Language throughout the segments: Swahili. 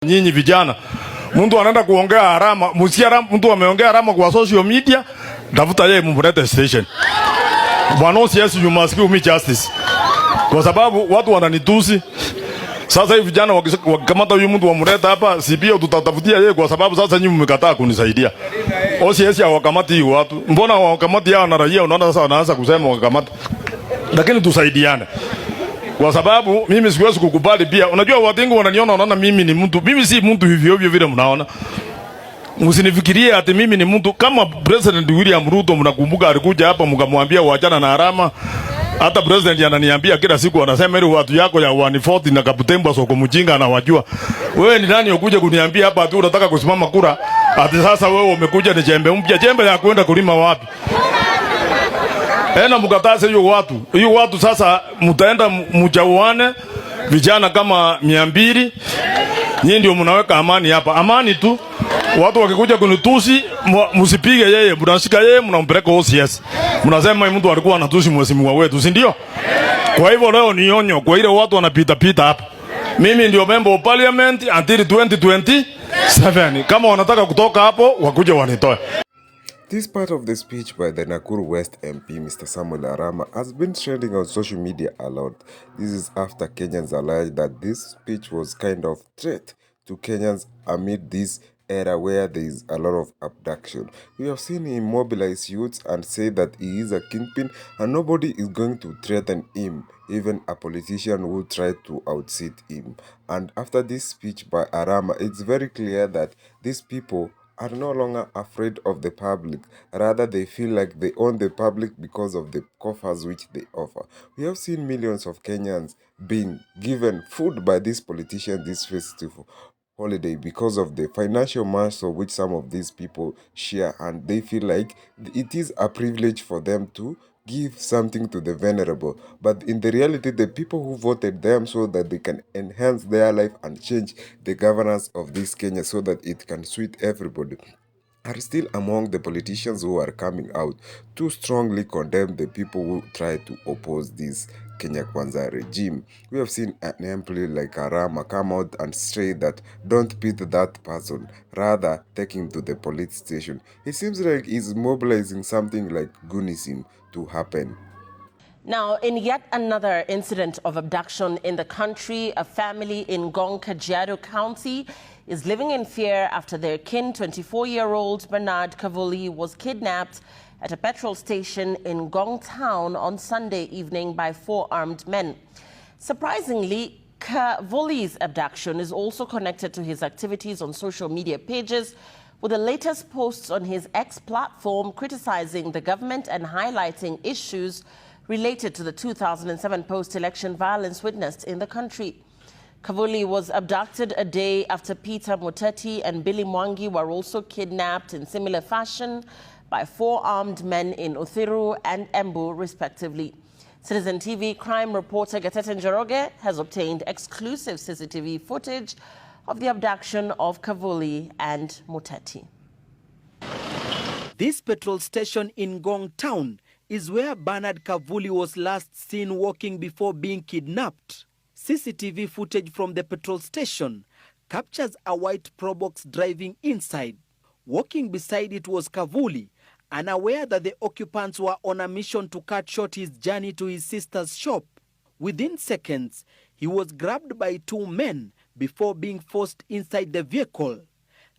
Nyinyi vijana, mtu anaenda kuongea harama, msikia mtu ameongea harama kwa social media, tafuta yeye mumlete station. Bwana yes, you must give me justice. Kwa sababu watu wananitusi. Sasa hivi vijana wakikamata huyu mtu wamleta hapa, si pia tutatafutia yeye kwa sababu sasa nyinyi mmekataa kunisaidia. OCS hawakamati watu. Mbona hawakamati hao na raia, unaona sasa wanaanza kusema wakamata. Lakini tusaidiane. Kwa sababu mimi siwezi kukubali pia. Unajua watu wengi wananiona wanaona mimi ni mtu. Mimi si mtu hivyo hivyo vile mnaona. Msinifikirie ati mimi ni mtu kama President William Ruto. Mnakumbuka alikuja hapa mkamwambia waachana na harama. Hata president ananiambia kila siku anasema ile watu yako ya 140 na Kabutembo soko mjinga anawajua. Wewe ni nani ukuje kuniambia hapa ati unataka kusimama kura? Ati sasa wewe umekuja ni jembe mpya. Jembe ya kwenda kulima wapi? Ena mkataze hiyo watu. Hiyo watu sasa mtaenda mjauane vijana kama 200. Nyinyi ndio mnaweka amani hapa. Amani tu. Watu wakikuja kunitusi msipige yeye, mnashika yeye mnampeleka OCS. Mnasema mtu alikuwa anatusi mheshimiwa wetu, si ndio? Kwa hivyo leo ni onyo kwa ile watu wanapita pita hapa. Mimi ndio member of parliament until 2027. Kama wanataka kutoka hapo wakuje wanitoe. This part of the speech by the Nakuru West MP, Mr. Samuel Arama, has been trending on social media a lot. This is after Kenyans alleged that this speech was kind of threat to Kenyans amid this era where there is a lot of abduction. We have seen him mobilize youths and say that he is a kingpin and nobody is going to threaten him, even a politician who tried to outsit him. And after this speech by Arama, it's very clear that these people are no longer afraid of the public. Rather, they feel like they own the public because of the coffers which they offer. We have seen millions of Kenyans being given food by these politicians this festive holiday because of the financial muscle which some of these people share, and they feel like it is a privilege for them to give something to the vulnerable. But in the reality, the people who voted them so that they can enhance their life and change the governance of this Kenya so that it can suit everybody are still among the politicians who are coming out to strongly condemn the people who try to oppose this Kenya Kwanza regime. We have seen an MP like Arama come out and say that don't beat that person, rather take him to the police station. It seems like he's mobilizing something like Gunism to happen. Now, in yet another incident of abduction in the country, a family in Ngong, Kajiado County is living in fear after their kin, 24-year-old Bernard Kavuli, was kidnapped at a petrol station in Ngong town on Sunday evening by 4 armed men. Surprisingly, Kavuli's abduction is also connected to his activities on social media pages, with the latest posts on his X platform criticizing the government and highlighting issues related to the 2007 post-election violence witnessed in the country. Kavuli was abducted a day after Peter Muteti and Billy Mwangi were also kidnapped in similar fashion by 4 armed men in Uthiru and Embu, respectively. Citizen TV crime reporter Gatete Njoroge has obtained exclusive CCTV footage of the abduction of Kavuli and Muteti. This petrol station in Ngong town is where Bernard Kavuli was last seen walking before being kidnapped. CCTV footage from the petrol station captures a white Probox driving inside. Walking beside it was Kavuli, unaware that the occupants were on a mission to cut short his journey to his sister's shop. Within seconds, he was grabbed by 2 men before being forced inside the vehicle.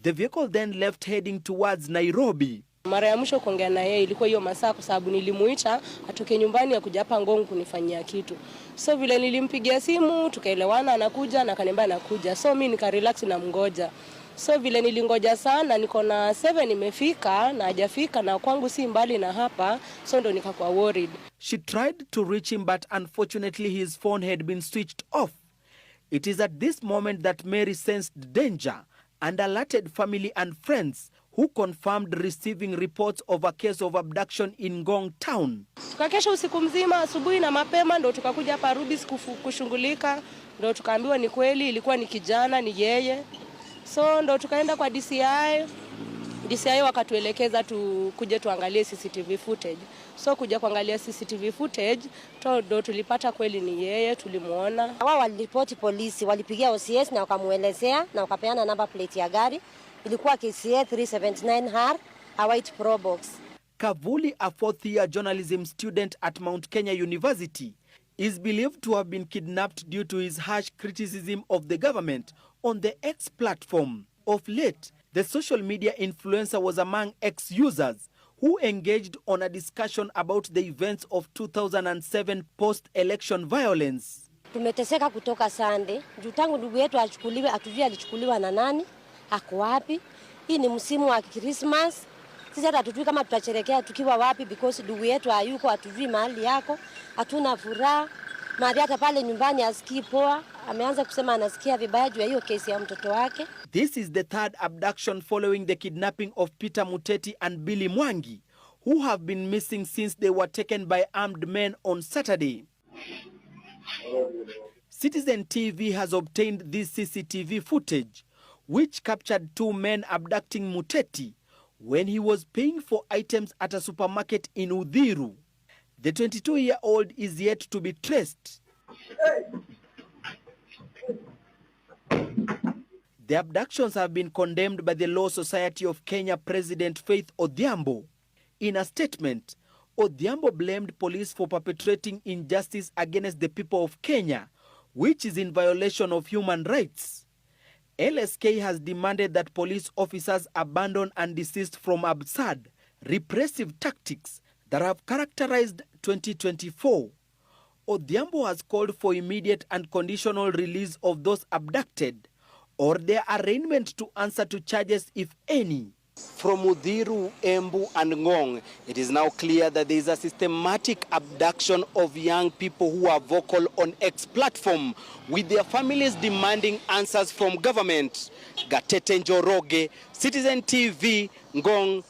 The vehicle then left heading towards Nairobi. Mara ya mwisho kuongea na yeye ilikuwa hiyo masaa kwa sababu nilimuita atoke nyumbani ya kuja hapa Ngong kunifanyia kitu. So vile nilimpigia simu tukaelewana anakuja na akaniambia anakuja. So mimi nika relax na mngoja. So vile nilingoja sana niko na 7 imefika na hajafika na kwangu si mbali na hapa, so ndo nikakuwa worried. She tried to reach him but unfortunately his phone had been switched off. It is at this moment that Mary sensed danger and alerted family and friends who confirmed receiving reports of a case of abduction in Ngong town. Tukakesha usiku mzima, asubuhi na mapema ndo tukakuja hapa Rubis kushungulika, ndo tukaambiwa ni kweli ilikuwa ni kijana, ni yeye. So ndo tukaenda kwa DCI, DCI wakatuelekeza kuje tuangalie CCTV footage. So kuja kuangalia CCTV footage, ndo tulipata kweli ni yeye, tulimuona. Wao waliripoti polisi, walipigia OCS na wakamuelezea na wakapeana number plate ya gari. Ilikuwa KCA 379R, a white Probox. Kavuli, a fourth-year journalism student at Mount Kenya University, is believed to have been kidnapped due to his harsh criticism of the government on the X platform. Of late, the social media influencer was among X-users who engaged on a discussion about the events of 2007 post-election violence. Tumeteseka kutoka Sunday, juu tangu ndugu yetu achukuliwe, atujui alichukuliwa na nani, ako wapi. Hii ni msimu wa Christmas. Sisi hata hatujui kama tutacherekea tukiwa wapi because ndugu yetu hayuko, hatujui mahali yako, hatuna furaha. Mahali hata pale nyumbani asikii poa, ameanza kusema anasikia vibaya juu ya hiyo kesi ya mtoto wake. This is the third abduction following the kidnapping of Peter Muteti and Billy Mwangi, who have been missing since they were taken by armed men on Saturday. Citizen TV has obtained this CCTV footage, which captured two men abducting Muteti when he was paying for items at a supermarket in Udhiru. The 22-year-old is yet to be traced. The abductions have been condemned by the Law Society of Kenya President Faith Odhiambo. In a statement, Odhiambo blamed police for perpetrating injustice against the people of Kenya, which is in violation of human rights. LSK has demanded that police officers abandon and desist from absurd, repressive tactics that have characterized 2024. Odhiambo has called for immediate and conditional release of those abducted or their arraignment to answer to charges, if any. From Udhiru, Embu and Ngong, it is now clear that there is a systematic abduction of young people who are vocal on X platform, with their families demanding answers from government. Gatete Njoroge, Citizen TV, Ngong.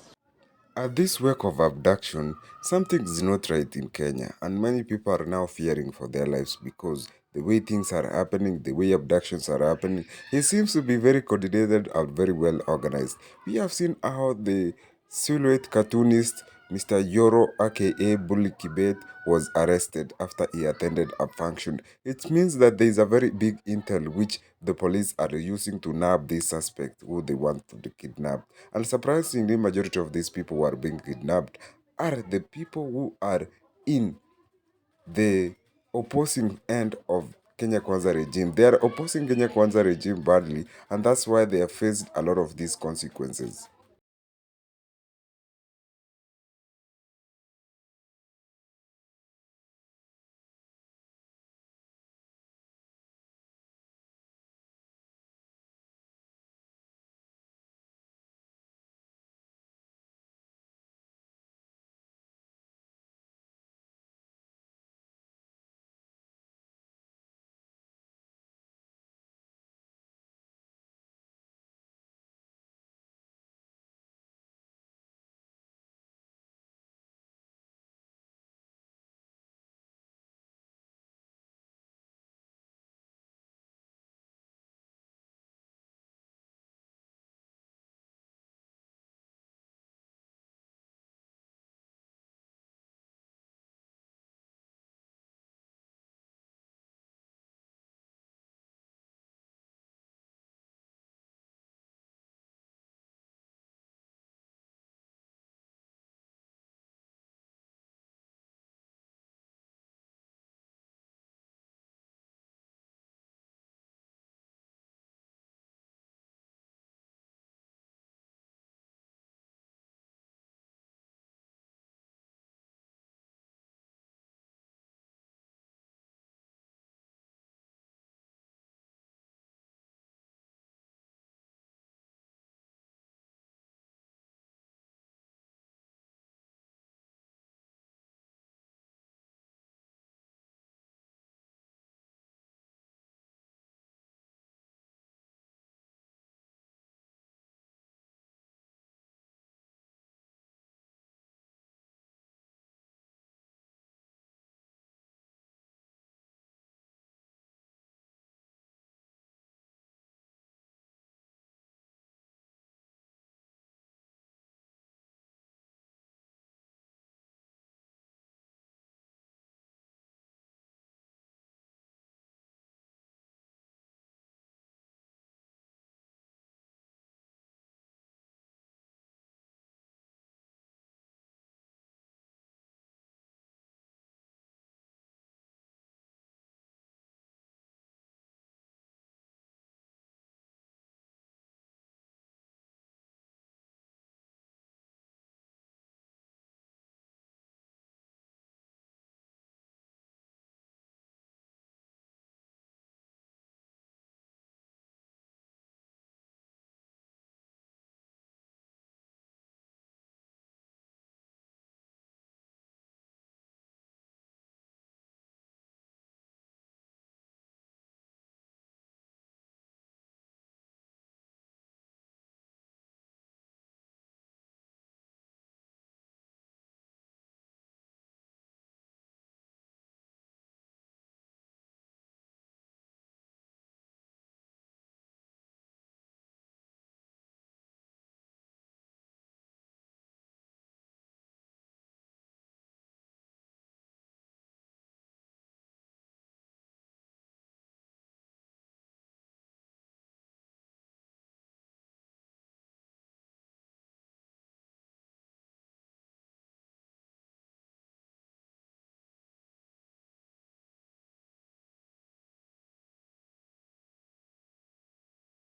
At this wake of abduction, something is not right in Kenya, and many people are now fearing for their lives because the way things are happening, the way abductions are happening, it seems to be very coordinated and very well organized. We have seen how the silhouette cartoonist Mr. Yoro aka Bully Kibet was arrested after he attended a function. It means that there is a very big intel which the police are using to nab this suspect who they want to kidnap. And surprisingly, majority of these people who are being kidnapped are the people who are in the opposing end of Kenya Kwanza regime. They are opposing Kenya Kwanza regime badly, and that's why they have faced a lot of these consequences.